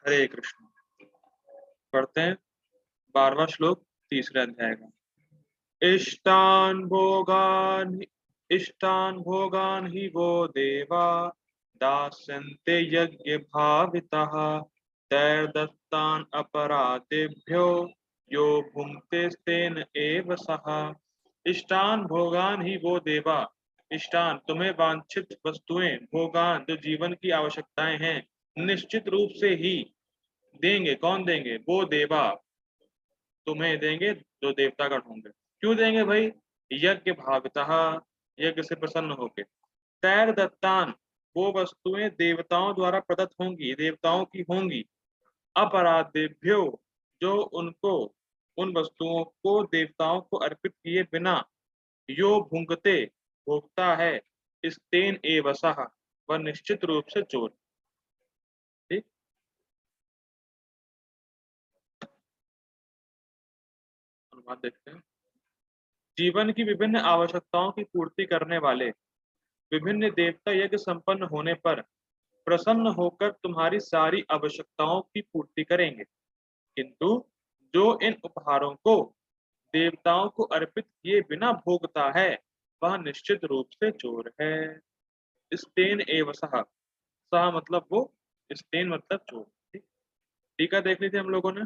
हरे कृष्ण। पढ़ते हैं 12वां श्लोक, तीसरे अध्याय का। इष्टान भोगान इष्टान भोगान ही वो देवा दास्यन्ते यज्ञ भावितः तैर्दत्तान अपराधेभ्यो यो भुंक्ते तेन एव सः। इष्टान भोगान ही वो देवा, इष्टान तुम्हें वांछित वस्तुएं, भोगान जो जीवन की आवश्यकताएं हैं, निश्चित रूप से ही देंगे। कौन देंगे? वो देवा तुम्हें देंगे जो देवतागण होंगे। क्यों देंगे भाई? यज्ञ भागतः, यज्ञ से प्रसन्न होके। तैर दत्तान, वो वस्तुएं देवताओं द्वारा प्रदत्त होंगी, देवताओं की होंगी। अपराधेभ्यो, जो उनको, उन वस्तुओं को देवताओं को अर्पित किए बिना, यो भुंगते, भोगता है, स्तेन एवसः, वह निश्चित रूप से चोर। ठीक, अनुवाद देखते हैं। जीवन की विभिन्न आवश्यकताओं की पूर्ति करने वाले विभिन्न देवता यज्ञ संपन्न होने पर प्रसन्न होकर तुम्हारी सारी आवश्यकताओं की पूर्ति करेंगे, किंतु जो इन उपहारों को देवताओं को अर्पित किए बिना भोगता है, वह निश्चित रूप से चोर है। स्तेन एव सह, सह मतलब वो, स्तेन मतलब चोर। ठीक, टीका देख ली थी हम लोगों ने,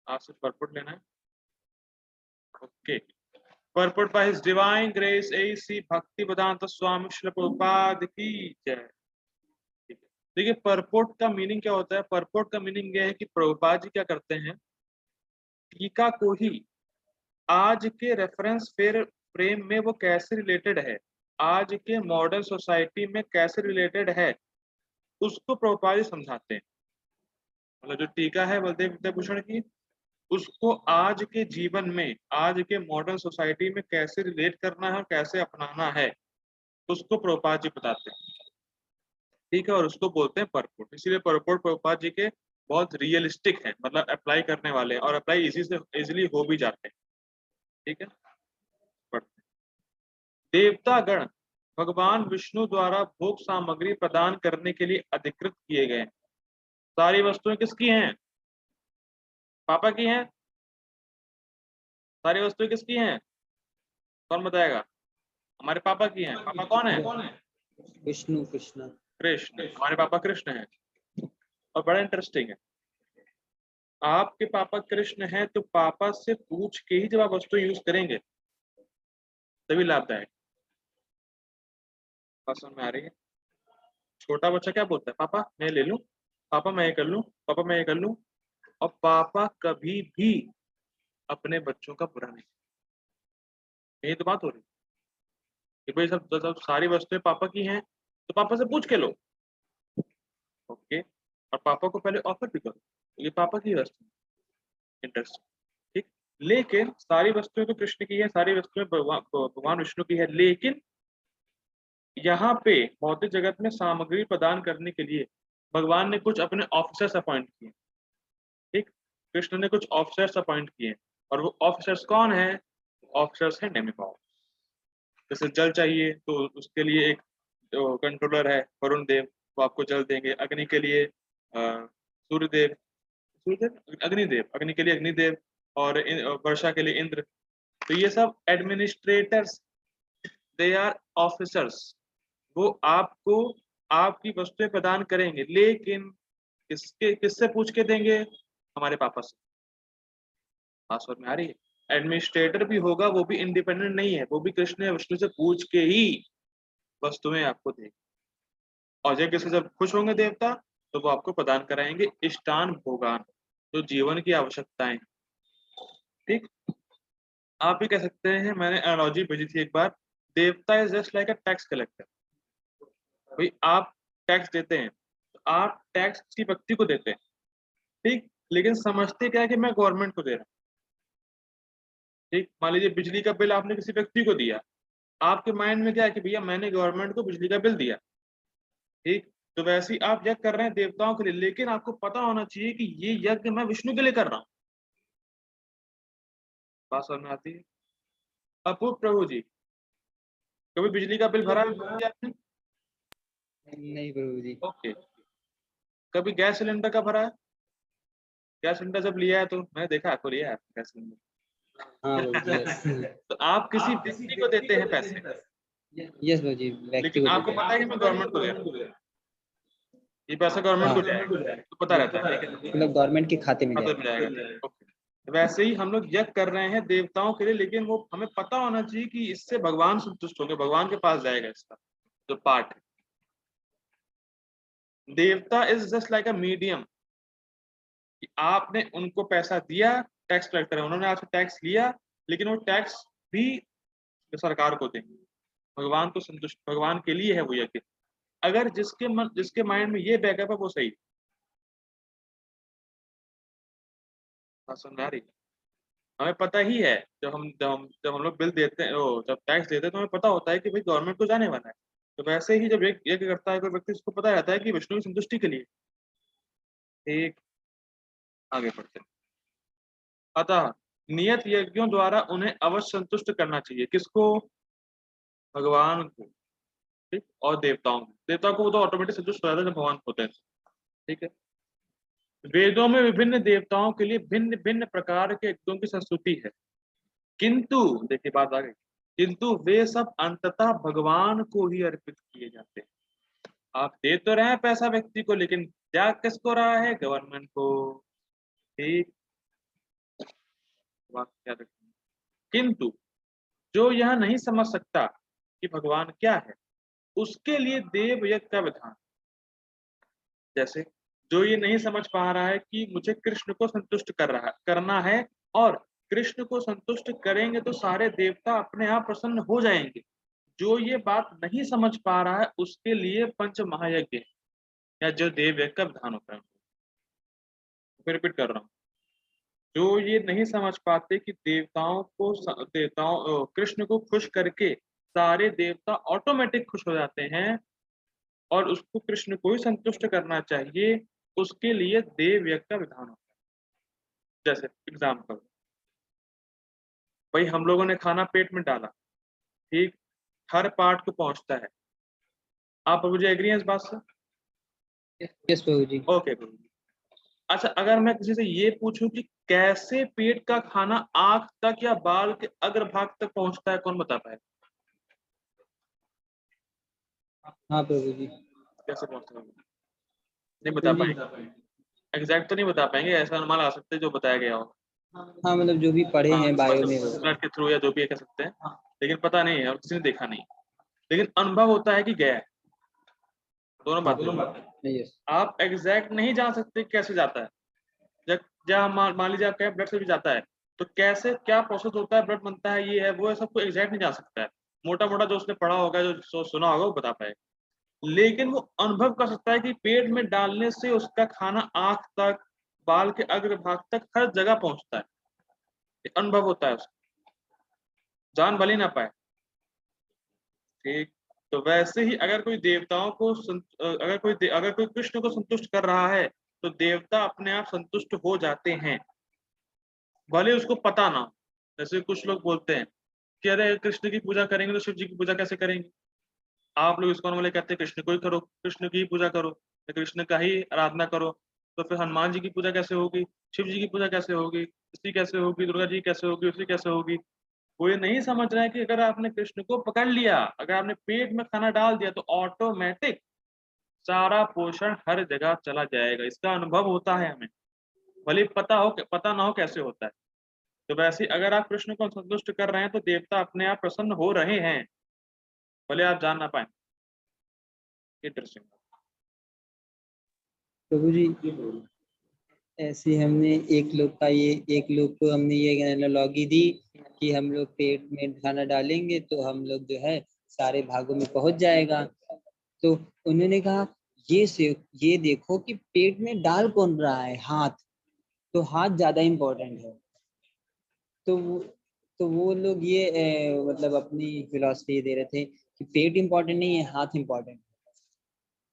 आज से परपुट लेना है। Okay. Purport by his divine grace AC Bhakti Vedanta स्वामी श्री प्रभुपाद की जय। देखिए परपोर्ट का मीनिंग क्या होता है। परपोर्ट का मीनिंग यह है कि प्रभुपाद जी क्या करते हैं, टीका को ही आज के रेफरेंस फ्रेम में वो कैसे रिलेटेड है, आज के मॉडर्न सोसाइटी में कैसे रिलेटेड है, उसको प्रभुपाद जी समझाते हैं। मतलब जो टीका है बलदेव विद्याभूषण की, उसको आज के जीवन में, आज के मॉडर्न सोसाइटी में कैसे रिलेट करना है और कैसे अपनाना है, उसको प्रभुपाद जी बताते हैं। ठीक है, और उसको बोलते हैं परपोर्ट। इसीलिए परपोर्ट प्रभुपाद जी के बहुत रियलिस्टिक है, मतलब अप्लाई करने वाले हैं और अप्लाई इजी से इजीली हो भी जाते हैं। ठीक है, देवता गण भगवान विष्णु द्वारा भोग सामग्री प्रदान करने के लिए अधिकृत किए गए। सारी वस्तुएं किसकी हैं? पापा की हैं। सारी वस्तुएं किसकी हैं? कौन बताएगा? हमारे पापा की हैं। पापा कौन है? विष्णु कृष्ण। कृष्ण। हमारे पापा कृष्ण हैं। और बड़ा इंटरेस्टिंग है, आपके पापा कृष्ण हैं तो पापा से पूछ के ही जब आप वस्तु यूज करेंगे तभी लाभदायक। बात समझ में आ रही है? छोटा बच्चा क्या बोलता है? पापा मैं ले लूं, पापा मैं ये कर लूं, पापा मैं ये कर लूं। और पापा कभी भी अपने बच्चों का बुरा नहीं। यही तो बात हो रही है कि भाई सब सब सारी वस्तुएं पापा की हैं तो पापा से पूछ के लो। ओके, और पापा को पहले ऑफर भी करो, ये पापा की वस्तु। इंटरेस्टिंग। ठीक, लेकिन सारी वस्तुएं तो कृष्ण की है, सारी वस्तुएं भगवान विष्णु की है, लेकिन यहाँ पे भौतिक जगत में सामग्री प्रदान करने के लिए भगवान ने कुछ अपने ऑफिसर्स अपॉइंट किए। ठीक, कृष्ण ने कुछ ऑफिसर्स अपॉइंट किए, और वो ऑफिसर्स कौन है? ऑफिसर्स है डेमिगॉड। जैसे जल चाहिए तो उसके लिए एक कंट्रोलर है वरुण देव, वो आपको जल देंगे। अग्नि के लिए सूर्यदेव, सूर्यदेव अग्निदेव, अग्नि के लिए अग्निदेव, और वर्षा के लिए इंद्र। तो ये सब एडमिनिस्ट्रेटर्स, दे आर ऑफिसर्स। वो आपको आपकी वस्तुएं प्रदान करेंगे, लेकिन किससे पूछ के देंगे? हमारे पापा से। पासवर्ड में आ रही है? एडमिनिस्ट्रेटर भी होगा, वो भी इंडिपेंडेंट नहीं है, वो भी कृष्ण या विष्णु से पूछ के ही वस्तुएं आपको देंगे। और जब किसी जब खुश होंगे देवता तो वो आपको प्रदान कराएंगे इष्टान भोगान, जो जीवन की आवश्यकताएं। ठीक, आप भी कह सकते हैं, मैंने एनालॉजी भेजी थी एक बार, देवता is just like a tax collector. भाई आप टैक्स देते हैं तो आप टैक्स किसी व्यक्ति को देते हैं, ठीक, लेकिन समझते क्या है कि मैं गवर्नमेंट को दे रहा हूँ। ठीक, मान लीजिए बिजली का बिल आपने किसी व्यक्ति को दिया, आपके माइंड में क्या है कि भैया मैंने गवर्नमेंट को बिजली का बिल दिया। ठीक, तो वैसे ही आप यज्ञ कर रहे हैं देवताओं के लिए, लेकिन आपको पता होना चाहिए कि ये यज्ञ मैं विष्णु के लिए कर रहा हूँ। बात समझ में आती है? अपूर्व प्रभु जी, कभी बिजली का बिल भरा है आपने? नहीं प्रभु जी। ओके, कभी गैस सिलेंडर का भरा है? गैस सिलेंडर जब लिया है तो मैंने देखा आपको लिया है गैस सिलेंडर। हाँ बाबूजी, यस। तो आप किसी व्यक्ति को देते हैं पैसे, यस बाबूजी, व्यक्ति लेकिन को आपको देते पता है कि मैं गवर्नमेंट को दे रहा हूँ, ये पैसा गवर्नमेंट को जाएगा, तो पता रहता है, ठीक है, हैं, मतलब गवर्नमेंट के खाते में खाते जाए। में जाएगा। ओके, वैसे ही हम लोग यज्ञ कर रहे हैं देवताओं के लिए, लेकिन वो हमें पता होना चाहिए कि इससे भगवान संतुष्ट होंगे, भगवान के पास जाएगा इसका जो पार्ट है। देवता is just like a medium, कि आपने उनको पैसा दिया, टैक्स कलेक्टर है, उन्होंने आपसे टैक्स लिया, लेकिन वो टैक्स भी सरकार को देंगे, भगवान को संतुष्ट, भगवान के लिए है वो यज्ञ। अगर जिसके माइंड में ये बैकअप है वो सही समझ आ रही। हमें पता ही है, जब हम लोग बिल देते हैं, जब टैक्स देते हैं, तो हमें पता होता है कि भाई गवर्नमेंट को जाने वाला है। तो वैसे ही जब एक यज्ञ करता है कोई व्यक्ति, उसको पता रहता है कि विष्णु की संतुष्टि के लिए। एक आगे बढ़ते हैं। अतः नियत यज्ञों द्वारा उन्हें अवश्य संतुष्ट करना चाहिए, किसको? भगवान को, ठीक, और देवताओं को। देवताओं को वो तो ऑटोमेटिक संतुष्ट हो जाता है जब भगवान होते हैं, ठीक है। वेदों में विभिन्न देवताओं के लिए भिन्न भिन्न प्रकार के यज्ञों की संस्तुति है, किंतु देखिए बात आ गई, किंतु वे सब अंततः भगवान को ही अर्पित किए जाते हैं। आप दे तो रहे हैं पैसा व्यक्ति को, लेकिन क्या किसको रहा है? गवर्नमेंट को, ठीक, बात याद रखिए। किंतु जो यह नहीं समझ सकता कि भगवान क्या है, उसके लिए देव यज्ञ का विधान। जैसे जो ये नहीं समझ पा रहा है कि मुझे कृष्ण को संतुष्ट करना है, और कृष्ण को संतुष्ट करेंगे तो सारे देवता अपने आप प्रसन्न हो जाएंगे, जो ये बात नहीं समझ पा रहा है उसके लिए पंच महायज्ञ या जो देव यज्ञ का विधान होता है। फिर रिपीट कर रहा हूँ, जो ये नहीं समझ पाते कि कृष्ण को खुश करके सारे देवता ऑटोमेटिक खुश हो जाते हैं, और उसको कृष्ण को ही संतुष्ट करना चाहिए, उसके लिए देव यज्ञ का विधान होता है। जैसे एग्जाम्पल, भाई हम लोगों ने खाना पेट में डाला, ठीक, हर पार्ट को पहुंचता है। आप मुझे एग्री हैं इस बात से? यस बाबूजी। ओके गुरु जी। अच्छा, अगर मैं किसी से ये पूछूं कि कैसे पेट का खाना आंख तक या बाल के अग्रभाग तक पहुंचता है, कौन बता पाए? हाँ प्रभु जी। कैसे पहुंचता है? नहीं बता जी। पाएंगे, एग्जैक्ट तो नहीं बता पाएंगे, ऐसा अनुमान आ सकते हैं जो बताया गया हो। हाँ मतलब जो भी पढ़े हाँ, हैं बायो में वो। ब्लड के थ्रू या जो भी कह सकते हैं, लेकिन पता नहीं है और किसी ने देखा नहीं, लेकिन अनुभव होता है कि गया है। दोनों बातें यस। आप एग्जैक्ट नहीं जान सकते कैसे जाता है। जब जब मान लीजिए आप कहें ब्लड से भी जाता है, तो कैसे क्या प्रोसेस होता है, ब्लड बनता है, ये है वो है, सबको एग्जैक्ट नहीं जा सकता है। मोटा मोटा जो उसने पढ़ा होगा, जो सुना होगा वो बता पाए, लेकिन वो अनुभव कर सकता है कि पेट में डालने से उसका खाना आंख तक, बाल के अग्रभाग तक, हर जगह पहुंचता है। ये अनुभव होता है उसका, जान भले ना पाए, ठीक। तो वैसे ही अगर कोई देवताओं को अगर कोई कृष्ण को संतुष्ट कर रहा है, तो देवता अपने आप संतुष्ट हो जाते हैं, भले उसको पता ना हो। जैसे कुछ लोग बोलते हैं कि अरे कृष्ण की पूजा करेंगे तो शिव जी की पूजा कैसे करेंगे? आप लोग इस्कॉन वाले कहते हैं कृष्ण को ही करो, कृष्ण की ही पूजा करो, या कृष्ण का ही आराधना करो, तो फिर हनुमान जी की पूजा कैसे होगी, शिव जी की पूजा कैसे होगी, इसकी कैसे होगी, दुर्गा जी कैसे होगी, उसकी कैसे होगी? वो ये नहीं समझ रहा है कि अगर आपने कृष्ण को पकड़ लिया, अगर आपने पेट में खाना डाल दिया, तो ऑटोमेटिक सारा पोषण हर जगह चला जाएगा। इसका अनुभव होता है हमें, भले पता ना हो कैसे होता है। तो वैसे अगर आप कृष्ण को संतुष्ट कर रहे हैं, तो देवता अपने आप प्रसन्न हो रहे हैं, भले आप जान ना पाए। इंटरेस्टिंग। प्रभु जी, ऐसे हमने एक लोग को हमने ये एनालॉगी दी कि हम लोग पेट में खाना डालेंगे तो हम लोग जो है सारे भागों में पहुंच जाएगा। तो उन्होंने कहा ये देखो कि पेट में डाल कौन रहा है, हाथ। तो हाथ ज्यादा इम्पोर्टेंट है। तो वो तो वो लोग ये मतलब अपनी फिलॉसफी दे रहे थे कि पेट इम्पोर्टेंट नहीं है, हाथ इम्पोर्टेंट है।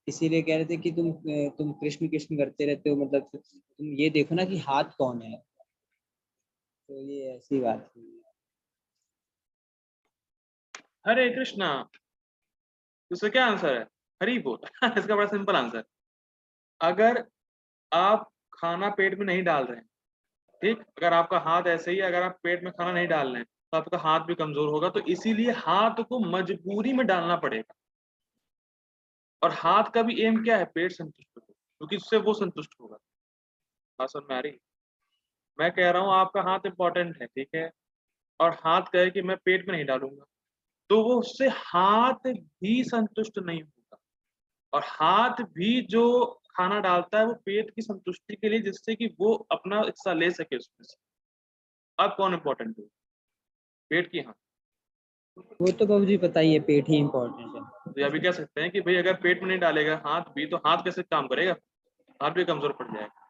इसीलिए कह रहे थे कि तुम कृष्ण कृष्ण करते रहते हो, मतलब तुम ये देखो ना कि हाथ कौन है। तो ये ऐसी बात थी। हरे कृष्णा, इसका क्या आंसर है? हरी बोल। इसका बड़ा सिंपल आंसर, अगर आप खाना पेट में नहीं डाल रहे हैं, ठीक, अगर आपका हाथ ऐसे ही, अगर आप पेट में खाना नहीं डाल रहे हैं तो आपका हाथ भी कमजोर होगा, तो इसीलिए हाथ को मजबूरी में डालना पड़ेगा। और हाथ का भी एम क्या है, पेट संतुष्ट हो, क्योंकि उससे वो संतुष्ट होगा। बात समझ में आ रही? मैं कह रहा हूँ आपका हाथ इंपॉर्टेंट है, ठीक है, और हाथ कहे कि मैं पेट में नहीं डालूंगा, तो वो उससे हाथ भी संतुष्ट नहीं होगा। और हाथ भी जो खाना डालता है वो पेट की संतुष्टि के लिए, जिससे कि वो अपना हिस्सा ले सके उसमें से। अब कौन इंपॉर्टेंट है, पेट की हाथ? वो तो बाबूजी पता ही है, पेट ही इम्पोर्टेंट है। तो अभी कह सकते हैं कि भाई अगर पेट में नहीं डालेगा हाथ भी, तो हाथ कैसे काम करेगा, हाथ भी कमजोर पड़ जाएगा।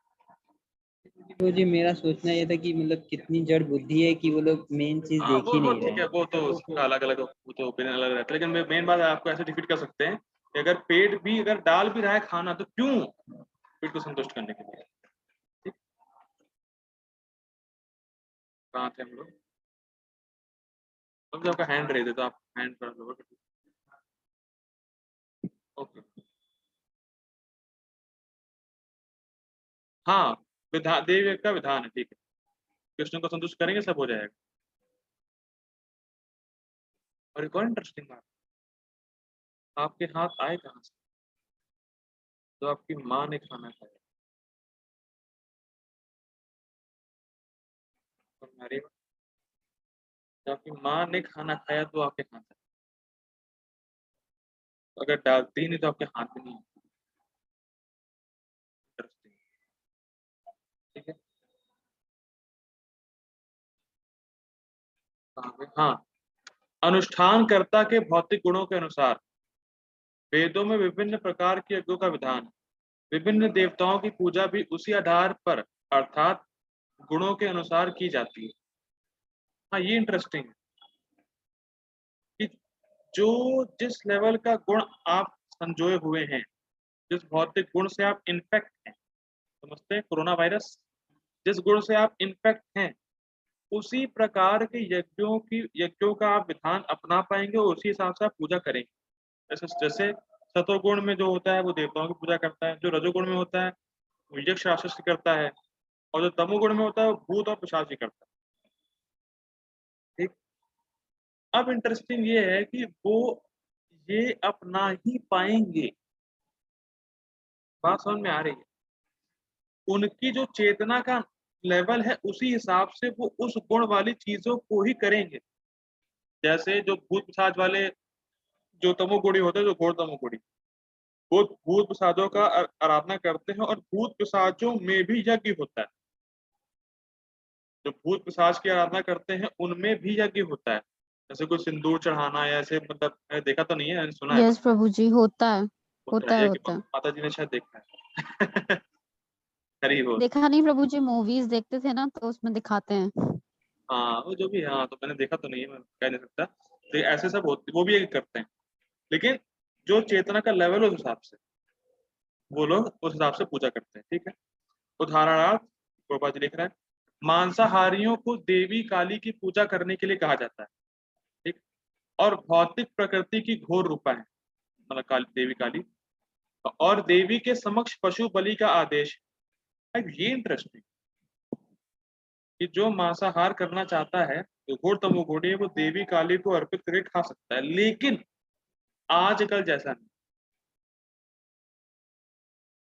तो जी मेरा सोचना ये था कि मतलब कितनी जड़ बुद्धि है कि वो लोग मेन चीज हाँ देख ही वो नहीं रहे ठीक है, हैं। वो तो उसका अलग अलग, वो तो ओपिनियन अलग रहता है, लेकिन मेन बात है आपको ऐसे डिफीट कर सकते हैं कि अगर पेट भी अगर डाल भी रहा है खाना, तो क्यों, पेट को संतुष्ट करने के लिए। ठीक, कहाँ थे हम लोग? अब जब आपका हैंड रेज है तो आप हैंड पर लोअर कर दीजिए। ओके, हाँ, विधान, देव का विधान है, ठीक है, कृष्ण को संतुष्ट करेंगे सब हो जाएगा। और एक और इंटरेस्टिंग बात, आपके हाथ आए कहाँ से? तो आपकी माँ ने खाना खाया। और हमारे, तो आपकी माँ ने खाना खाया तो आपके हाथ आए, अगर डालती ही नहीं तो आपके हाथ में नहीं आते। इंटरेस्टिंग, ठीक है। कहाँ पे? हाँ, अनुष्ठानकर्ता के भौतिक गुणों के अनुसार वेदों में विभिन्न प्रकार के यज्ञों का विधान है। विभिन्न देवताओं की पूजा भी उसी आधार पर, अर्थात गुणों के अनुसार की जाती है। हाँ, ये इंटरेस्टिंग है कि जो जिस लेवल का गुण आप संजोए हुए हैं, जिस भौतिक गुण से आप इन्फेक्ट हैं, समझते हैं कोरोना वायरस, जिस गुण से आप इन्फेक्ट हैं, उसी प्रकार के यज्ञों का आप विधान अपना पाएंगे और उसी हिसाब से आप पूजा करेंगे। जैसे जैसे सतोगुण में जो होता है वो देवताओं की पूजा करता है, जो रजोगुण में होता है वो यक्ष राक्षस की करता है, और जो तमोगुण में होता है वो भूत और पिशाच की करता है। ठीक, अब इंटरेस्टिंग ये है कि वो ये अपना ही पाएंगे। बात समझ में आ रही है? उनकी जो चेतना का लेवल है उसी हिसाब से वो उस गुण वाली चीजों को ही करेंगे। जैसे जो भूत पिशाच वाले, जो तमोगुणी होते हैं, जो घोर तमोगुणी, वो भूत पिशाचों का आराधना करते हैं, और भूत पिशाचों में भी यज्ञ होता है। जो भूत पिशाच की आराधना करते हैं उनमें भी यज्ञ होता है। जैसे कोई सिंदूर चढ़ाना या ऐसे, मतलब मैंने देखा तो नहीं है, मैंने सुना है बस। यस प्रभु जी, होता है, होता होता है है, यज्ञ, होता है। माता जी ने शायद देखा है। हरी बोल। देखा नहीं प्रभु जी, मूवीज देखते थे ना तो उसमें दिखाते हैं। हाँ वो जो भी, हाँ तो मैंने देखा तो नहीं है, मैं कह नहीं सकता, तो ऐसे सब होते, वो भी यज्ञ करते हैं। लेकिन जो चेतना का लेवल उस हिसाब से, वो लोग उस हिसाब से पूजा करते हैं। ठीक है, उदाहरणार्थ गोपाल जी लिख रहे हैं, मांसाहारियों को देवी काली की पूजा करने के लिए कहा जाता है। ठीक, और भौतिक प्रकृति की घोर रूपा है, मतलब काली, देवी काली, और देवी के समक्ष पशु बलि का आदेश है। अब ये इंटरेस्टिंग कि जो मांसाहार करना चाहता है, जो घोर तमोगुणी है, वो देवी काली को अर्पित करके खा सकता है, लेकिन आजकल जैसा नहीं।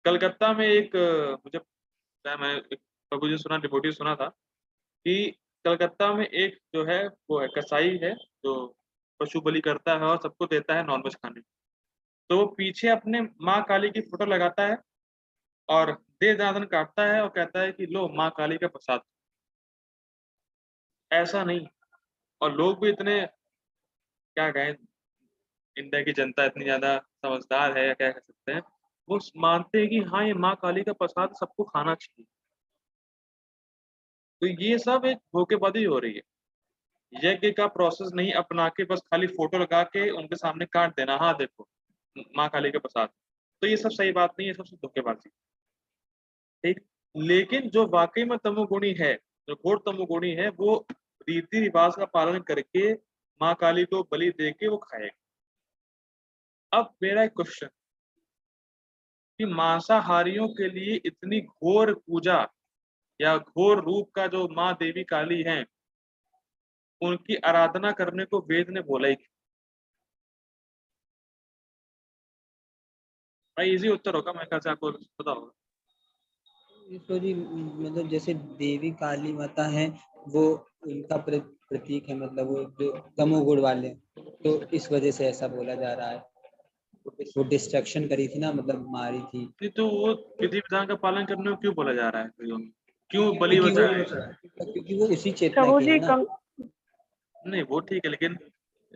कलकत्ता में एक मुझे मैं एक प्रभु जी सुना, डिवोटी सुना था कि कलकत्ता में एक जो है वो है कसाई है, जो पशु बलि करता है और सबको देता है नॉनवेज खाने। तो वो पीछे अपने माँ काली की फोटो लगाता है और दे दनादन काटता है और कहता है कि लो माँ काली का प्रसाद। ऐसा नहीं, और लोग भी इतने, क्या कहें, इंडिया की जनता इतनी ज्यादा समझदार है या क्या कह सकते हैं, वो मानते हैं कि हाँ ये माँ काली का प्रसाद सबको खाना चाहिए। तो ये सब एक धोखेबाजी हो रही है। यज्ञ का प्रोसेस नहीं अपना के बस खाली फोटो लगा के उनके सामने काट देना, हाँ देखो माँ काली का प्रसाद, तो ये सब सही बात नहीं है, सब धोखेबाजी। ठीक, लेकिन जो वाकई में तमोगुणी है, जो घोर तमोगुणी है, वो रीति रिवाज का पालन करके माँ काली को बलि दे के वो खाएगा। अब मेरा एक क्वेश्चन, कि मांसाहारियों के लिए इतनी घोर पूजा या घोर रूप का जो माँ देवी काली हैं, उनकी आराधना करने को वेद ने बोला ही क्यों? भाई इजी उत्तर होगा, मैं कैसे आपको पता होगा। तो जी मतलब जैसे देवी काली माता है वो उनका प्रतीक है, मतलब वो जो तमोगुण वाले, तो इस वजह से ऐसा बोला जा रहा है। वो डिस्ट्रक्शन करी थी ना, मतलब मारी थी। नहीं तो वो विधि विधान का पालन करने को क्यों बोला जा रहा है वेदों में? क्यों बलि क्योंकि बचा वो है? क्योंकि वो उसी चेतना प्रभु की है जी ना। नहीं वो ठीक है, लेकिन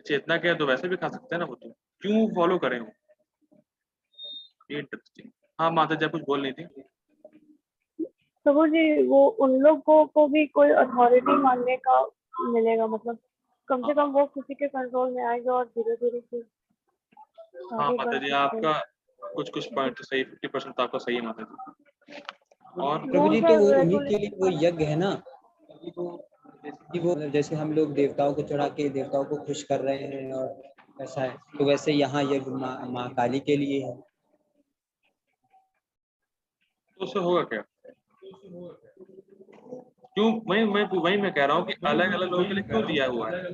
चेतना के है तो वैसे भी खा सकते हैं ना वो, तो क्यों फॉलो करें वो? ये इंटरेस्टिंग। हाँ माता जी कुछ बोल रही थी। प्रभु जी वो उन लोगों को भी कोई अथॉरिटी मानने का मिलेगा, मतलब कम से कम वो किसी के कंट्रोल में आएगा और धीरे धीरे फिर हाँ आगे माता बढ़ जी सकते हैं। आपका कुछ पॉइंट सही, 50% तो आपका सही है माता जी। और प्रभु जी रूल्स तो और वो उन्हीं के लिए वो रेगुलेशन। यज्ञ है ना, कि वो मतलब जैसे हम लोग देवताओं को चढ़ा के देवताओं को खुश कर रहे हैं और ऐसा है, तो वैसे यहाँ यज्ञ माँ काली के लिए है। तो उससे होगा क्या? क्यों? वही मैं कह रहा हूँ कि अलग अलग लोगों के लिए क्यों दिया हुआ है?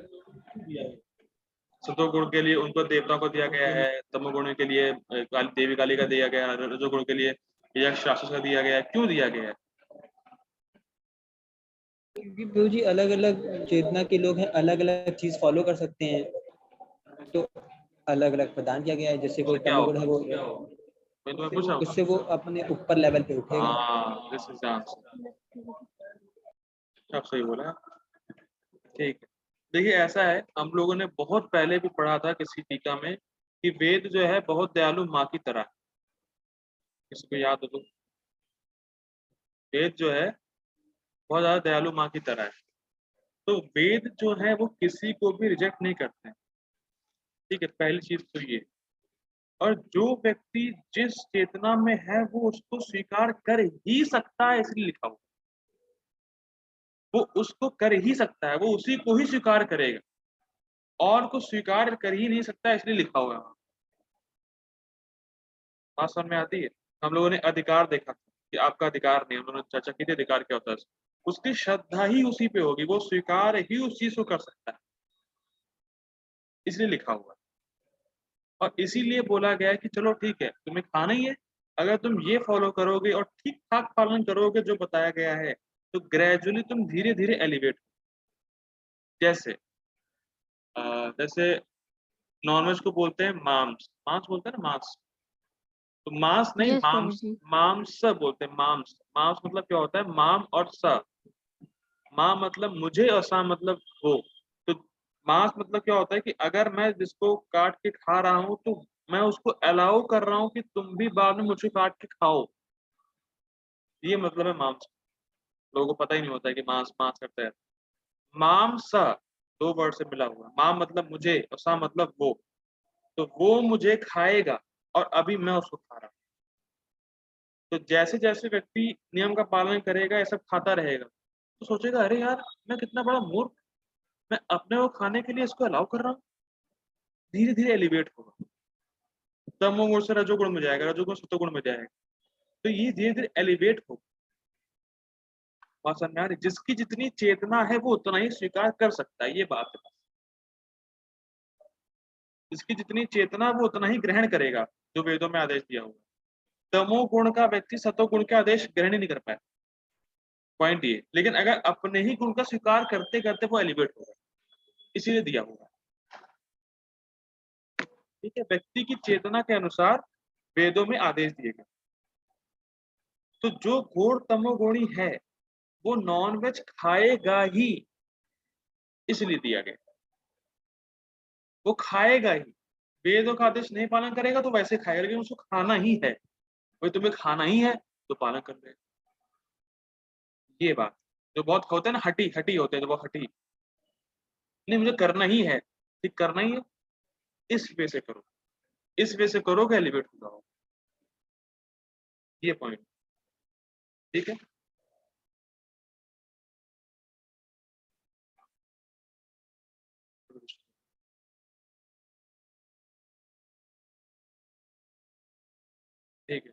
सतोगुण के लिए उनको देवताओं को दिया गया है, तमोगुण के लिए देवी काली का दिया गया है, रजोगुण के लिए यक्ष राक्षस का दिया गया है। क्यों दिया गया है? क्योंकि प्रभु जी अलग अलग चेतना के लोग हैं, अलग अलग चीज फॉलो कर सकते हैं, तो अलग अलग प्रदान किया गया है। जैसे उससे कोई क्या तमोगुण होगा? है वो मैं तुम्हें पूछ रहा हूँ। उससे वो अपने ऊपर लेवल पे उठेगा। हाँ दिस इज आंसर। आप सही बोला। ठीक है। देखिए ऐसा है, हम लोगों ने बहुत पहले भी पढ़ा था किसी टीका में कि वेद जो है बहुत दयालु माँ की तरह है। किसी को याद हो तो? वेद जो है बहुत ज्यादा दयालु माँ की तरह है। तो वेद जो है वो किसी को भी रिजेक्ट नहीं करते हैं। ठीक है, पहली चीज तो ये। और जो व्यक्ति जिस चेतना में है वो उसको स्वीकार कर ही सकता है, इसलिए लिखा हुआ। वो उसको कर ही सकता है, वो उसी को ही स्वीकार करेगा, और को स्वीकार कर ही नहीं सकता, इसलिए लिखा हुआ है। बात समझ में आती है? हम लोगों ने अधिकार देखा था कि आपका अधिकार नहीं, हम लोगों ने चर्चा की थी अधिकार क्या होता है। उसकी श्रद्धा ही उसी पे होगी, वो स्वीकार ही उस चीज को कर सकता है, इसलिए लिखा हुआ है। और इसीलिए बोला गया है कि चलो ठीक है तुम्हें खाना ही है, अगर तुम ये फॉलो करोगे और ठीक ठाक पालन करोगे जो बताया गया है, तो ग्रेजुअली तुम धीरे धीरे एलिवेट। जैसे जैसे नॉनवेज को बोलते हैं मांस, मांस बोलते हैं ना, मांस। तो मांस नहीं, यस प्रभु मांस, जी। मांस बोलते हैं। मांस, मांस मतलब क्या होता है? माम और स। मां मतलब मुझे और सा मतलब वो। तो मांस मतलब क्या होता है कि अगर मैं जिसको काट के खा रहा हूं तो मैं उसको अलाउ कर रहा हूं कि तुम भी बाद में मुझे काट के खाओ। ये मतलब है मांस। लोगों को पता ही नहीं होता है कि मांस मांस करता है। माम स दो वर्ड से मिला हुआ। माम मतलब मुझे और सा मतलब वो। तो वो मुझे खाएगा और अभी मैं उसको खा रहा हूँ। तो जैसे जैसे व्यक्ति नियम का पालन करेगा, ये सब खाता रहेगा, तो सोचेगा अरे यार मैं कितना बड़ा मूर्ख, मैं अपने को खाने के लिए इसको अलाउ कर रहा हूँ। धीरे धीरे एलिवेट होगा, तमोगुण से रजोगुण में जाएगा, रजोगुण सतोगुण में जाएगा। तो ये धीरे धीरे एलिवेट होगा। बात समझ में आ रही? जिसकी जितनी चेतना है वो उतना ही स्वीकार कर सकता है, ये बात है। जिसकी जितनी चेतना वो उतना ही ग्रहण करेगा, जो वेदों में आदेश दिया हुआ। तमोगुण का व्यक्ति सतोगुण के आदेश ग्रहण ही नहीं कर पाए, पॉइंट ये। लेकिन अगर अपने ही गुण का स्वीकार करते करते वो एलिवेट होगा, इसीलिए दिया हुआ। ठीक है, व्यक्ति की चेतना के अनुसार वेदों में आदेश दिए गए। तो जो घोर तमोगुणी है वो नॉनवेज खाएगा ही, इसलिए दिया गया। वो खाएगा ही, वेदों का आदेश नहीं पालन करेगा तो वैसे खाएगा, लेकिन उसको खाना ही है। भाई तुम्हें खाना ही है तो पालन कर ले। ये बात जो बहुत होते हैं ना, हटी हटी होते हैं, जो बहुत हटी, नहीं मुझे करना ही है, ठीक करना ही है, इस वे से करो, इस वे से करोगे एलिवेट हो जाओ। ये पॉइंट। ठीक है। ठीक है।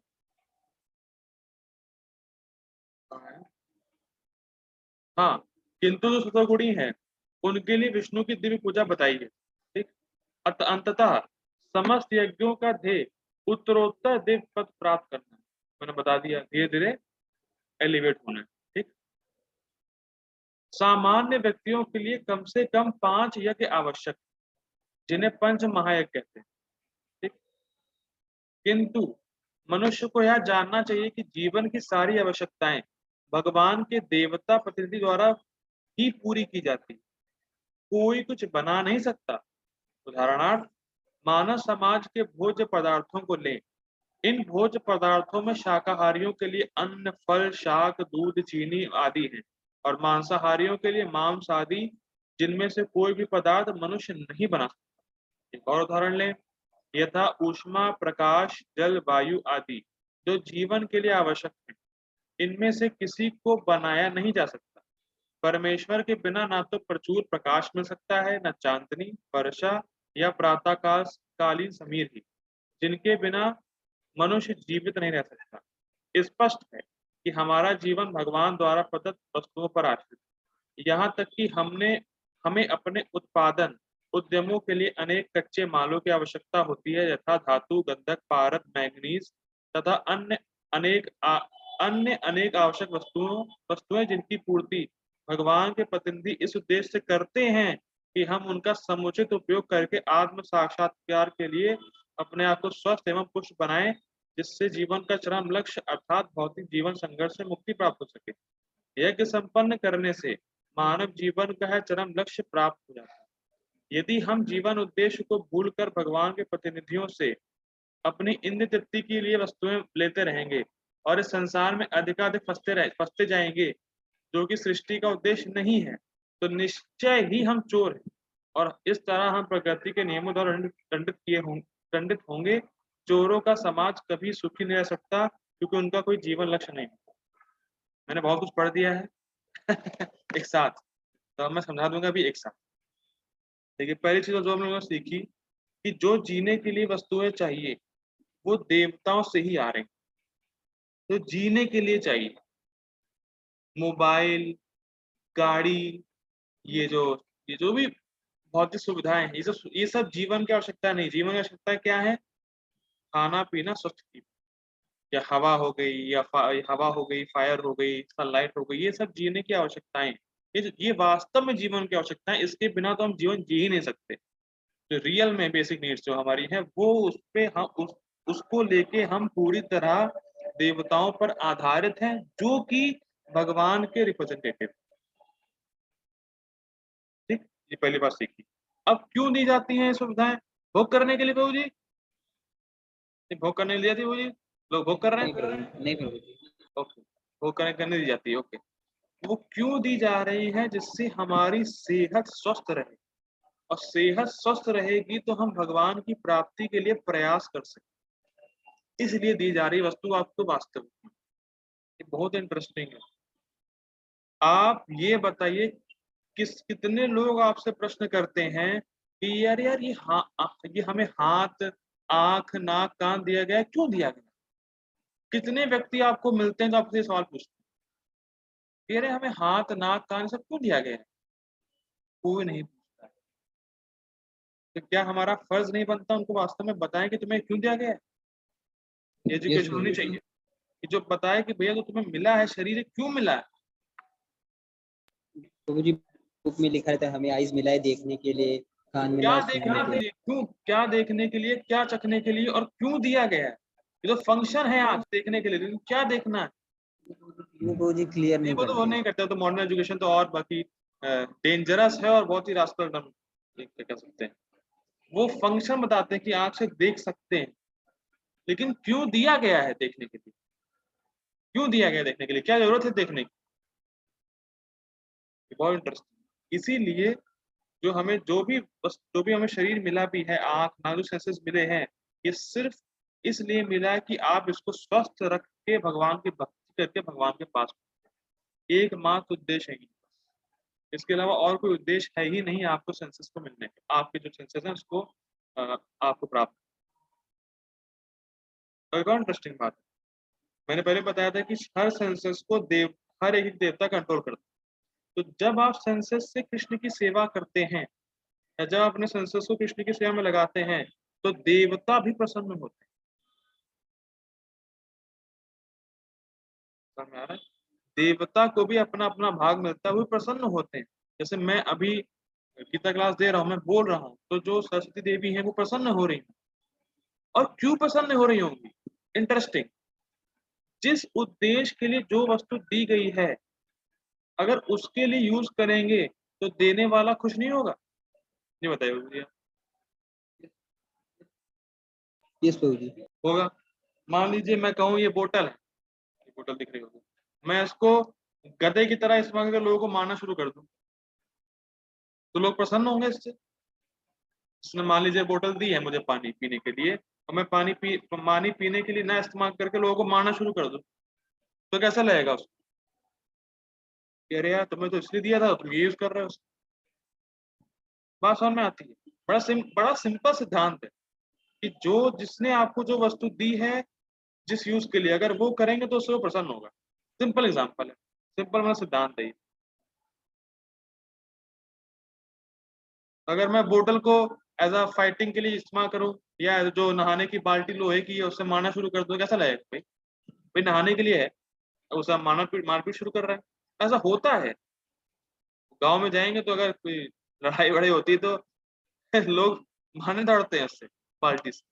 हाँ, किंतु जो सतोगुणी है उनके लिए विष्णु की दिव्य पूजा बताई है। ठीक, अंततः समस्त यज्ञों का ध्येय उत्तरोत्तर दिव्य पद प्राप्त करना है। मैंने बता दिया, धीरे धीरे एलिवेट होना है। ठीक, सामान्य व्यक्तियों के लिए कम से कम 5 यज्ञ आवश्यक, जिन्हें पंच महायज्ञ कहते हैं। ठीक, किंतु मनुष्य को यह जानना चाहिए कि जीवन की सारी आवश्यकताएं भगवान के देवता प्रतिनिधि द्वारा ही पूरी की जाती है। कोई कुछ बना नहीं सकता। उदाहरणार्थ, मानव समाज के भोज्य पदार्थों को लें। इन भोज्य पदार्थों में शाकाहारियों के लिए अन्न, फल, शाक, दूध, चीनी आदि हैं, और मांसाहारियों के लिए मांस आदि, जिनमें से कोई भी पदार्थ मनुष्य नहीं बना सकता। एक और उदाहरण लें, यथा ऊष्मा, प्रकाश, जल, वायु आदि जो जीवन के लिए आवश्यक है, इनमें से किसी को बनाया नहीं जा सकता। परमेश्वर के बिना ना तो प्रचुर प्रकाश मिल सकता है, न चांदनी, वर्षा या प्रातःकालीन समीर ही, जिनके बिना मनुष्य जीवित नहीं रह सकता। स्पष्ट है कि हमारा जीवन भगवान द्वारा प्रदत्त वस्तुओं पर आश्रित है। यहाँ तक कि हमें अपने उत्पादन उद्यमों के लिए अनेक कच्चे मालों की आवश्यकता होती है, यथा धातु, गंधक, पारद, मैंगनीज तथा अन्य अनेक आवश्यक वस्तुएं जिनकी पूर्ति भगवान के प्रतिनिधि इस उद्देश्य से करते हैं कि हम उनका समुचित उपयोग करके आत्म साक्षात्कार के लिए अपने आप को स्वस्थ एवं पुष्ट बनाएं, जिससे जीवन का चरम लक्ष्य अर्थात भौतिक जीवन संघर्ष से मुक्ति प्राप्त हो सके। यज्ञ संपन्न करने से मानव जीवन का है चरम लक्ष्य प्राप्त हो जाता है। यदि हम जीवन उद्देश्य को भूलकर भगवान के प्रतिनिधियों से अपनी इंद्र तृप्ति के लिए वस्तुएं लेते रहेंगे और इस संसार में अधिकाधिक फंसते जाएंगे, जो कि सृष्टि का उद्देश्य नहीं है, तो निश्चय ही हम चोर हैं, और इस तरह हम प्रकृति के नियमों द्वारा दंडित होंगे। चोरों का समाज कभी सुखी नहीं रह सकता, क्योंकि उनका कोई जीवन लक्ष्य नहीं। मैंने बहुत कुछ पढ़ दिया है एक साथ, तो अब मैं समझा दूंगा अभी एक साथ। देखिए, पहली चीज जो हम लोगों ने सीखी कि जो जीने के लिए वस्तुएं चाहिए वो देवताओं से ही आ रही, तो जीने के लिए चाहिए मोबाइल, गाड़ी, ये जो भी भौतिक सुविधाएं हैं, ये सब जीवन की आवश्यकता नहीं। जीवन की आवश्यकता क्या है? खाना पीना, स्वस्थ जीवन, या हवा हो गई, या हवा हो गई, फायर हो गई, सनलाइट हो गई, ये सब जीने की आवश्यकताएं। ये वास्तव में जीवन की आवश्यकताएं, इसके बिना तो हम जीवन जी ही नहीं सकते। जो रियल में बेसिक नीड्स जो हमारी है, वो उस पे हम उसको लेके हम पूरी तरह देवताओं पर आधारित हैं, जो कि भगवान के रिप्रेजेंटेटिव। ठीक, ये पहली बात सीखी। अब क्यों दी जाती हैं सुविधाएं? भोग करने के लिए प्रभु जी, भोग करने के लिए दी प्रभु जी, लोग भोग कर रहे हैं? नहीं प्रभु जी। ओके, भोग करने दी जाती है। ओके, वो क्यों दी जा रही है? जिससे हमारी सेहत स्वस्थ रहे, और सेहत स्वस्थ रहेगी तो हम भगवान की प्राप्ति के लिए प्रयास कर सकते, इसलिए दी जा रही वस्तु आपको वास्तविक। ये बहुत इंटरेस्टिंग है। आप ये बताइए, कितने लोग आपसे प्रश्न करते हैं कि यार ये हमें हाथ, आंख, नाक, कान दिया गया है, क्यों दिया गया? कितने व्यक्ति आपको मिलते हैं तो आपसे सवाल पूछते हैं, अरे हमें हाथ, नाक, कान सब क्यों दिया गया है? कोई नहीं पूछता है। तो क्या हमारा फर्ज नहीं बनता उनको वास्तव में बताएं कि तुम्हें क्यों दिया गया है? एजुकेशन होनी चाहिए कि जो बताए कि भैया जो तुम्हें मिला है शरीर, क्यों मिला है? प्रभु जी, बुक में लिखा रहता है हमें आइज मिला है देखने के लिए, कान मिला क्या है देखने सुनने के के लिए? क्यों? क्या देखने के लिए, क्या चखने के लिए, और क्यों दिया गया है? ये तो फंक्शन है आज देखने के लिए, लेकिन क्या देखना है? लिए। प्रभु जी क्लियर नहीं वो तो वो करते। नहीं करते। तो मॉडर्न एजुकेशन तो और बाकी डेंजरस है और बहुत ही रास्ता कह सकते हैं। वो फंक्शन बताते हैं कि आंख से देख सकते हैं, लेकिन क्यों दिया गया है देखने के लिए? क्यों दिया गया देखने के लिए? क्या जरूरत है देखने की? बहुत इंटरेस्टिंग। इसीलिए जो भी हमें शरीर मिला भी है, आंख, नाक, जो सेंसेस मिले हैं, ये सिर्फ इसलिए मिला है कि आप इसको स्वस्थ रख के भगवान की भक्ति करके भगवान के पास, एकमात्र उद्देश्य है ये। इसके अलावा और कोई उद्देश्य है ही नहीं आपको सेंसेस को मिलने के, आपके जो सेंसेस हैं उसको आपको प्राप्त। और एक और इंटरेस्टिंग बात है, मैंने पहले बताया था कि हर सेंसेस को हर एक देवता कंट्रोल करता है। तो जब आप सेंसेस से कृष्ण की सेवा करते हैं या जब आप अपने सेंसेस को कृष्ण की सेवा में लगाते हैं तो देवता भी प्रसन्न होते हैं। समझ में आ रहा है? देवता को भी अपना अपना भाग मिलता है, वो प्रसन्न होते हैं। जैसे मैं अभी गीता क्लास दे रहा हूँ, मैं बोल रहा हूँ, तो जो सरस्वती देवी है वो प्रसन्न हो रही है। और क्यों प्रसन्न हो रही होंगी? इंटरेस्टिंग, जिस उद्देश्य के लिए जो वस्तु दी गई है अगर उसके लिए यूज करेंगे तो देने वाला खुश नहीं होगा? ये बताइए भैया। यस प्रभु जी। होगा। मान लीजिए मैं कहूँ ये बोतल है, ये बोतल दिख रही होगी, मैं इसको गधे की तरह इस्तेमाल करके लोगों को मारना शुरू कर दूं तो लोग प्रसन्न होंगे इससे? इसने मान लीजिए बोतल दी है मुझे पानी पीने के लिए और मैं पानी पीने के लिए ना इस्तेमाल करके लोगों को मारना शुरू कर दूं तो कैसा लगेगा उसको? अरे यार तुम्हें तो इसलिए दिया था, तुम ये यूज कर रहे हो। बात समझ में आती है? बड़ा सिंपल सिद्धांत है कि जो जिसने आपको जो वस्तु दी है जिस यूज के लिए अगर वो करेंगे तो उससे वो प्रसन्न होगा। सिंपल एग्जांपल है, सिंपल मतलब सिद्धांत है ये। अगर मैं बोतल को एज अ फाइटिंग के लिए इस्तेमाल करूं या जो नहाने की बाल्टी लोहे की है उससे मारना शुरू कर दूं, कैसा लगेगा भाई? भाई नहाने के लिए है, उसे मारपीट शुरू कर रहा है। ऐसा होता है। गांव में जाएंगे तो अगर कोई लड़ाई वड़ाई होती है तो लोग मारने दौड़ते हैं उससे, बाल्टी से।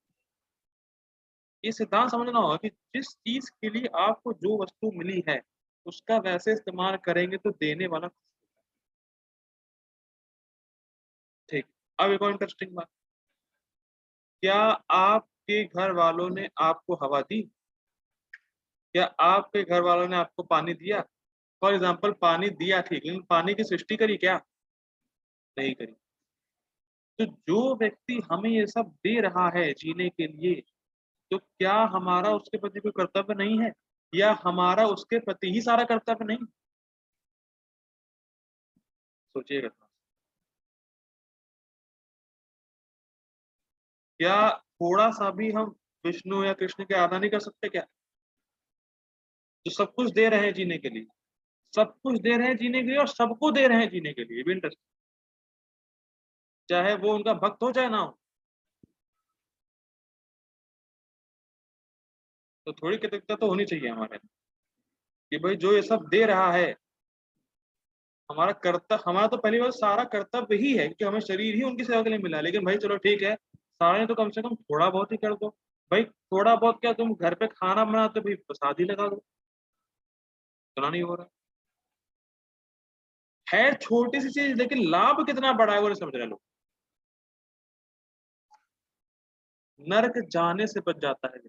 ये सिद्धांत समझना होगा कि जिस चीज के लिए आपको जो वस्तु मिली है उसका वैसे इस्तेमाल करेंगे तो देने वाला। ठीक। अब एक और इंटरेस्टिंग बात, क्या आपके घर वालों ने आपको हवा दी? क्या आपके घर वालों ने आपको पानी दिया? फॉर एग्जाम्पल पानी दिया ठीक, लेकिन पानी की सृष्टि करी क्या? नहीं करी। तो जो व्यक्ति हमें ये सब दे रहा है जीने के लिए, तो क्या हमारा उसके प्रति कोई कर्तव्य नहीं है या हमारा उसके प्रति ही सारा कर्तव्य नहीं? सोचिएगा। क्या थोड़ा सा भी हम विष्णु या कृष्ण के आदर नहीं कर सकते क्या? जो सब कुछ दे रहे हैं जीने के लिए, सब कुछ दे रहे हैं जीने के लिए और सबको दे रहे हैं जीने के लिए, भी इंटरेस्ट, चाहे वो उनका भक्त हो चाहे ना हो। तो थोड़ी कृतज्ञता तो होनी चाहिए हमारे कि भाई जो ये सब दे रहा है, हमारा कर्तव्य, हमारा तो पहली बार सारा कर्तव्य ही है कि हमें शरीर ही उनकी सेवा के लिए मिला है। लेकिन भाई चलो ठीक है, सारे तो कम से कम थोड़ा बहुत ही कर दो। भाई थोड़ा बहुत क्या, तुम घर पे खाना बनाते भाई प्रसाद ही लगा दो, इतना नहीं हो रहा है। छोटी सी चीज लेकिन लाभ कितना बड़ा है वो नहीं समझ रहे लोग। नरक जाने से बच जाता है।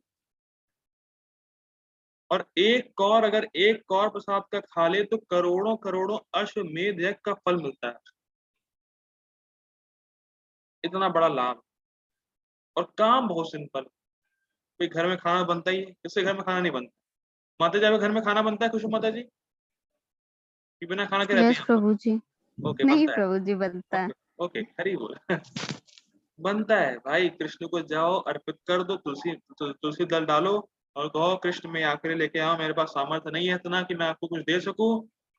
और एक कौर अगर एक कौर प्रसाद का खा ले तो करोड़ों करोड़ों अश्वमेध यज्ञ का फल मिलता है। इतना बड़ा लाभ। और काम बहुत सिंपल, कोई घर में खाना बनता ही है, किसके घर में खाना नहीं बनता? माता जी आपके घर में खाना बनता है खुशबू माता जी कि बिना खाना के रहती यस हैं? प्रभु जी। ओके नहीं बनता है। प्रभु जी, बनता है। ओके ओके हरी बोल बनता है भाई। कृष्ण को जाओ अर्पित कर दो, तुलसी दल डालो और कहो कृष्ण मैं आखिरी लेके आओ, मेरे पास सामर्थ्य नहीं है इतना कि मैं आपको कुछ दे सकूं,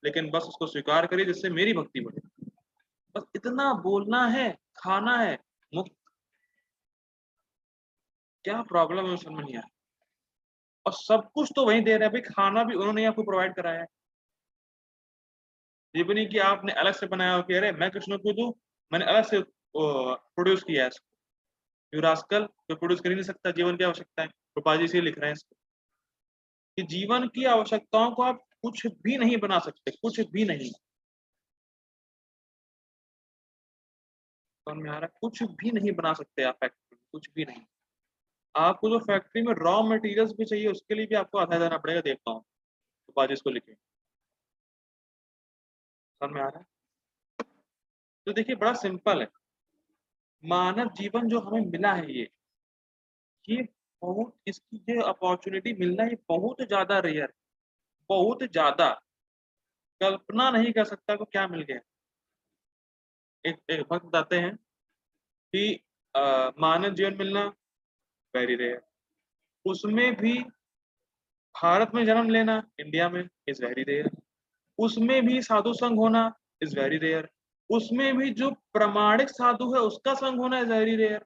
लेकिन बस उसको स्वीकार करिए जिससे मेरी भक्ति बढ़े। बस इतना बोलना है, खाना है, मुफ्त। क्या प्रॉब्लम है समझ नहीं आया। और सब कुछ तो वही दे रहे हैं भाई, खाना भी उन्होंने आपको प्रोवाइड कराया है। ये भी नहीं कि आपने अलग से बनाया हो कि अरे मैं कृष्ण को दूं, मैंने अलग से प्रोड्यूस किया है इसको। युवराजकल तो प्रोड्यूस कर ही नहीं सकता, जीवन की आवश्यकता है। गोपाल जी से लिख रहे हैं इसको कि जीवन की आवश्यकताओं को आप कुछ भी नहीं बना सकते, कुछ भी नहीं। समझ में आ रहा है? कुछ भी नहीं बना सकते आप फैक्ट्री में, कुछ भी नहीं। आपको जो फैक्ट्री में रॉ मटेरियल्स भी चाहिए उसके लिए भी आपको आधा देना पड़ेगा, देखता हूँ गोपाल जी इसको लिखे। समझ में आ रहा है? तो देखिए बड़ा सिंपल है। मानव जीवन जो हमें मिला है ये बहुत, इसकी ये अपॉर्चुनिटी मिलना ये बहुत ज्यादा रेयर है, बहुत ज्यादा। कल्पना नहीं कर सकता को क्या मिल गया। एक भक्त बताते हैं कि मानव जीवन मिलना वेरी रेयर, उसमें भी भारत में जन्म लेना, इंडिया में इज वेरी रेयर, उसमें भी साधु संग होना इज वेरी रेयर। उसमें भी जो प्रमाणिक साधु है उसका संग होना इज वेरी रेयर।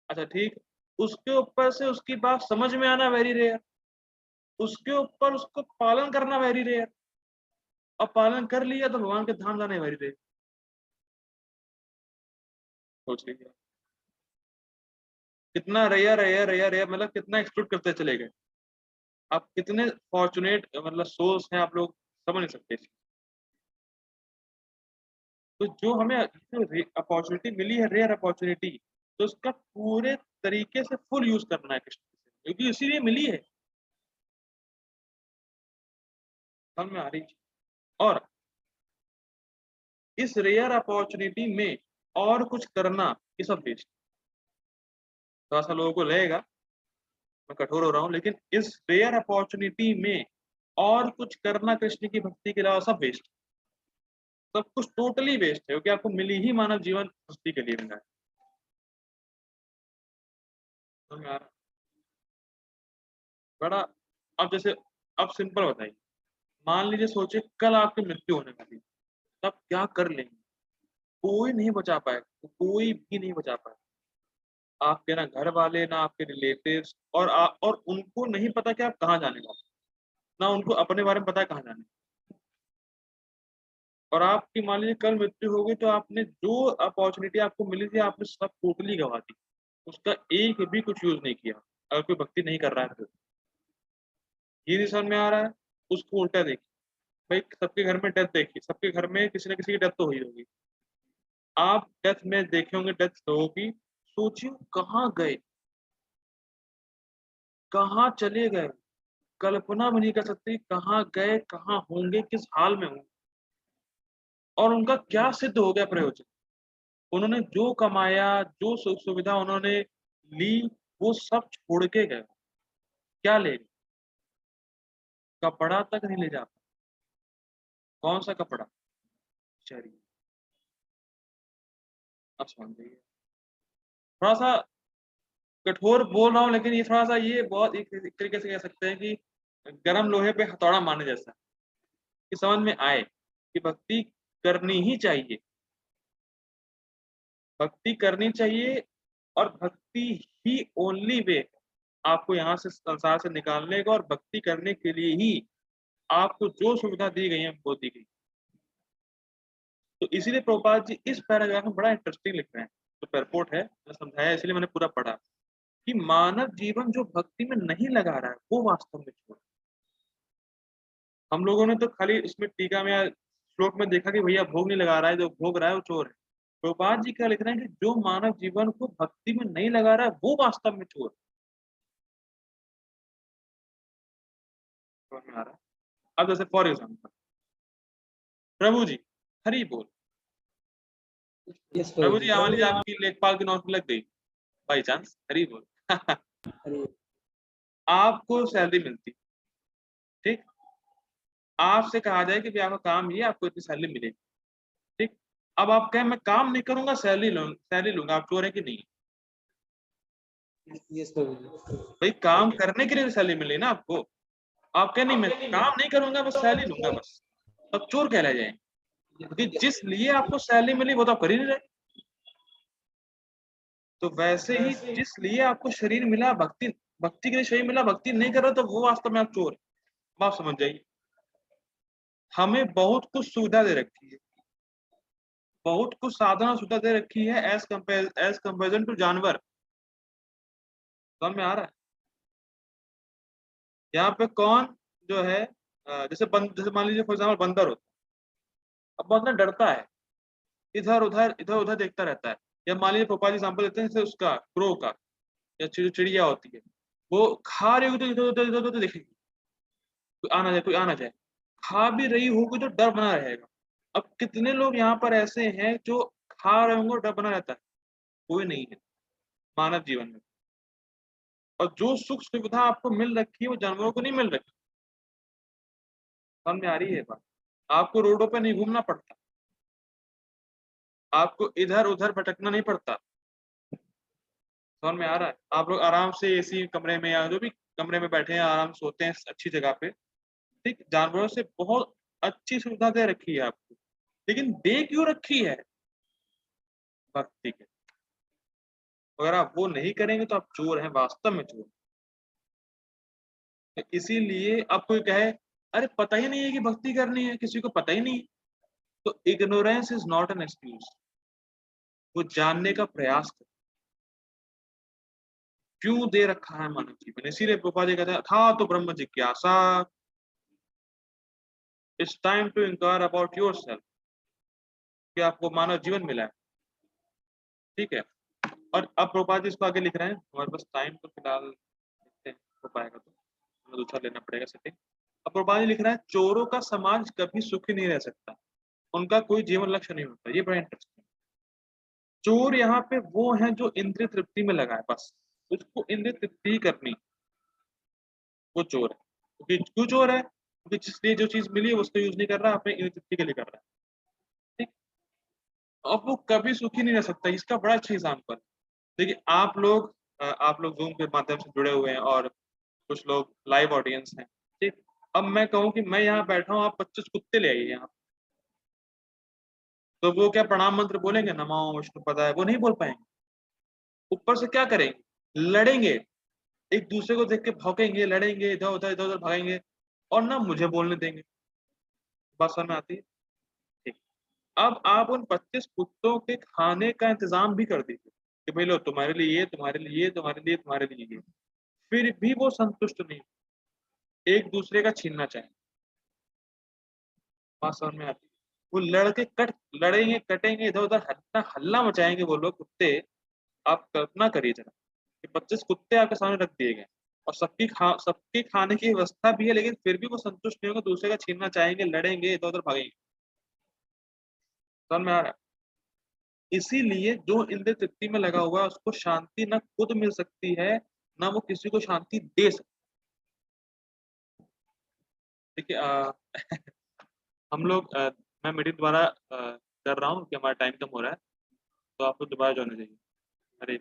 अच्छा ठीक, उसके ऊपर से उसकी बात समझ में आना वेरी रेयर, उसके ऊपर उसको पालन करना वेरी रेयर, और पालन कर लिया तो भगवान के धाम जाने वेरी रेयर। सोच लीजिए कितना रेयर रेयर रेयर रेयर, मतलब कितना एक्सपेक्ट करते चले गए। आप कितने फॉर्चुनेट मतलब सोल्स हैं, आप लोग समझ नहीं सकते। तो जो हमें अपॉर्चुनिटी मिली है, रेयर अपॉर्चुनिटी, तो उसका पूरे तरीके से फुल यूज करना है कृष्ण से, क्योंकि इसीलिए मिली है। समझ में आ रही? और इस रेयर अपॉर्चुनिटी में और कुछ करना ये सब वेस्ट। थोड़ा सा लोगों को लगेगा मैं कठोर हो रहा हूँ, लेकिन इस रेयर अपॉर्चुनिटी में और कुछ करना कृष्ण की भक्ति के अलावा सब वेस्ट, सब कुछ टोटली वेस्ट है, क्योंकि आपको मिली ही मानव जीवन भक्ति के लिए मिला है। समझ में आ रहा? बड़ा, अब जैसे, अब सिंपल बताइए, मान लीजिए सोचिए कल आपकी मृत्यु होने वाली, तब क्या कर लेंगे? कोई नहीं बचा पाएगा, कोई भी नहीं बचा पाएगा, आपके ना घर वाले ना आपके रिलेटिव्स, और उनको नहीं पता कि आप कहाँ जाने वाले, ना उनको अपने बारे में पता है कहाँ जाने। और आपकी मान लीजिए कल मृत्यु हो गई, तो आपने जो अपॉर्चुनिटी आपको मिली थी आपने सब टोटली गवा दी, उसका एक भी कुछ यूज नहीं किया, अगर कोई भक्ति नहीं कर रहा है तो। ये नहीं समझ में आ रहा है? उसको उल्टा देखिए, भाई सबके घर में डेथ देखी, सबके घर में किसी न किसी की डेथ तो हुई होगी, आप डेथ में देखे होंगे डेथ लोगों की, सोचिए कहाँ गए, कहाँ चले गए, कल्पना भी नहीं कर सकते कहाँ गए, कहाँ होंगे, किस हाल में होंगे, और उनका क्या सिद्ध हो गया प्रयोजन। उन्होंने जो कमाया, जो सुख सुविधा उन्होंने ली, वो सब छोड़ के गए। क्या ले गए? कपड़ा तक नहीं ले जा पाए। कौन सा कपड़ा? शरीर। अब समझ जाइए, थोड़ा सा कठोर बोल रहा हूँ, लेकिन ये थोड़ा सा, ये बहुत एक तरीके से कह सकते हैं कि गर्म लोहे पे हथौड़ा मारने जैसा, कि समझ में आए कि भक्ति करनी ही चाहिए, भक्ति करनी चाहिए, और भक्ति ही ओनली वे आपको यहाँ से संसार से निकालने का, और भक्ति करने के लिए ही आपको जो सुविधा दी गई है वो दी गई। तो इसीलिए प्रभुपाद जी इस पैराग्राफ में बड़ा इंटरेस्टिंग लिख रहे हैं, तो पैरपोर्ट है मैं समझाया, इसलिए मैंने पूरा पढ़ा, कि मानव जीवन जो भक्ति में नहीं लगा रहा है वो वास्तव में छोड़। हम लोगों ने तो खाली इसमें टीका में या श्लोक में देखा कि भैया भोग नहीं लगा रहा है, जो भोग रहा है वो चोर है। प्रभुपाद जी क्या लिख रहे हैं कि जो मानव जीवन को भक्ति में नहीं लगा रहा है वो वास्तव में चोर है। समझ में आ रहा है? अब जैसे फॉर एग्जाम्पल प्रभु जी, हरी बोल, यस प्रभु प्रभु जी जी। मान लीजिए आपकी लेखपाल की नौकरी लग गई बाई चांस, हरी बोल अरे आपको सैलरी मिलती, ठीक, आपसे कहा जाए कि आपका काम ये, आपको इतनी सैलरी मिलेगी, ठीक, अब आप कहें मैं काम नहीं करूंगा, सैलरी लूंगा, आप चोर है कि नहीं? यस प्रभु जी। भाई काम करने के लिए सैलरी मिली ना आपको, आप कहें नहीं मैं काम नहीं करूंगा बस सैलरी लूंगा बस, तब चोर कहलाए जाएंगे, क्योंकि जिस लिए आपको सैलरी मिली वो तो आप कर ही नहीं रहे। तो वैसे ही जिस लिए आपको शरीर मिला, भक्ति भक्ति के लिए शरीर मिला, भक्ति नहीं कर रहे तो वो वास्तव में आप चोर है। अब आप समझ जाइए, हमें बहुत कुछ सुविधा दे रखी है, बहुत कुछ साधना सुविधा दे रखी है एज कंपेरिजन टू जानवर। समझ में आ रहा है? यहाँ पे कौन जो है, जैसे मान लीजिए फॉर एग्जाम्पल बंदर होता है, अब बंदर डरता है, इधर उधर देखता रहता है, या मान लीजिए पापा जी एग्जाम्पल देते हैं जैसे उसका क्रो का, या चिड़िया होती है, वो खा रही होगी तो इधर उधर देखेगी, कोई आना जाए, कोई आना जाए, खा भी रही होगी तो डर बना रहेगा। अब कितने लोग यहाँ पर ऐसे हैं जो खा रहे होंगे और डर बना रहता है? कोई नहीं है मानव जीवन में। और जो सुख सुविधा आपको मिल रखी है वो जानवरों को नहीं मिल रखी। समझ में आ रही है बात? आपको रोडों पे नहीं घूमना पड़ता, आपको इधर उधर भटकना नहीं पड़ता। समझ में आ रहा है? आप लोग आराम से एसी कमरे में या जो भी कमरे में बैठे हैं, आराम से सोते हैं अच्छी जगह पे, ठीक, जानवरों से बहुत अच्छी सुविधा दे रखी है आपको। लेकिन दे क्यों रखी है? भक्ति के। अगर आप वो नहीं करेंगे तो आप चोर हैं, वास्तव में चोर। तो इसीलिए अब कोई कहे अरे पता ही नहीं है कि भक्ति करनी है, किसी को पता ही नहीं है, तो ignorance is not an excuse. वो जानने का प्रयास कर, क्यों दे रखा है मानव जीवन। इसीलिए प्रभुपाद जी कहते हैं था तो ब्रह्म जिज्ञासा, it's time to inquire about yourself, कि आपको मानव जीवन मिला है। ठीक है, और अब प्रभुपाद जी इसको आगे लिख रहे हैं। हमारे पास टाइम तो फिलहाल लिखते हैं, हो पाएगा तो हमें दूसरा लेना पड़ेगा सेटिंग। अब प्रभुपाद जी लिख रहे हैं चोरों का समाज कभी सुखी नहीं रह सकता, उनका कोई जीवन लक्ष्य नहीं होता। ये बड़ा इंटरेस्टिंग। चोर यहाँ पे वो है जो इंद्रिय तृप्ति में लगा है, बस उसको इंद्रिय तृप्ति ही करनी, वो चोर है। क्योंकि क्यों चोर है? क्योंकि जिसलिए जो चीज मिली है उसको यूज नहीं कर रहा, अपने इंद्रिय तृप्ति के लिए कर रहा है। ठीक, अब वो कभी सुखी नहीं रह सकता। इसका बड़ा अच्छा एग्जाम्पल देखिए, आप लोग जूम के माध्यम से जुड़े हुए हैं और कुछ लोग लाइव ऑडियंस हैं। ठीक, अब मैं कहूँ कि मैं यहाँ बैठा हूँ, आप 25 कुत्ते ले आइए यहाँ, तो वो क्या प्रणाम मंत्र बोलेंगे? नमो विष्णु पदाय? वो नहीं बोल पाएंगे। ऊपर से क्या करेंगे? लड़ेंगे, एक दूसरे को देख के भौंकेंगे, लड़ेंगे, इधर उधर इधर उधर भागेंगे, और ना मुझे बोलने देंगे। बात समझ में आती है? ठीक, अब आप उन 25 कुत्तों के खाने का इंतजाम भी कर दीजिए कि भाई लो तुम्हारे लिए ये, तुम्हारे लिए ये, तुम्हारे लिए तुम्हारे लिए ये, फिर भी वो संतुष्ट नहीं, एक दूसरे का छीनना चाहेंगे। बात समझ में आती है? वो लड़ेंगे, कटेंगे, इधर उधर हल्ला हल्ला मचाएंगे वो लोग कुत्ते। आप कल्पना करिए जरा कि 25 कुत्ते आपके सामने रख दिए गए और सबके खाने की व्यवस्था भी है, लेकिन फिर भी वो संतुष्ट नहीं होंगे, दूसरे का छीनना चाहेंगे, लड़ेंगे, इधर उधर भागेंगे। समझ में आ रहा है? इसीलिए जो इंद्रिय तृप्ति में लगा हुआ है उसको शांति न खुद मिल सकती है, ना वो किसी को शांति दे सकती। देखिए हम लोग मैं मीटिंग दोबारा कर रहा हूँ कि हमारा टाइम कम हो रहा है, तो आपको दोबारा ज्वाइन हो जाइए। हरे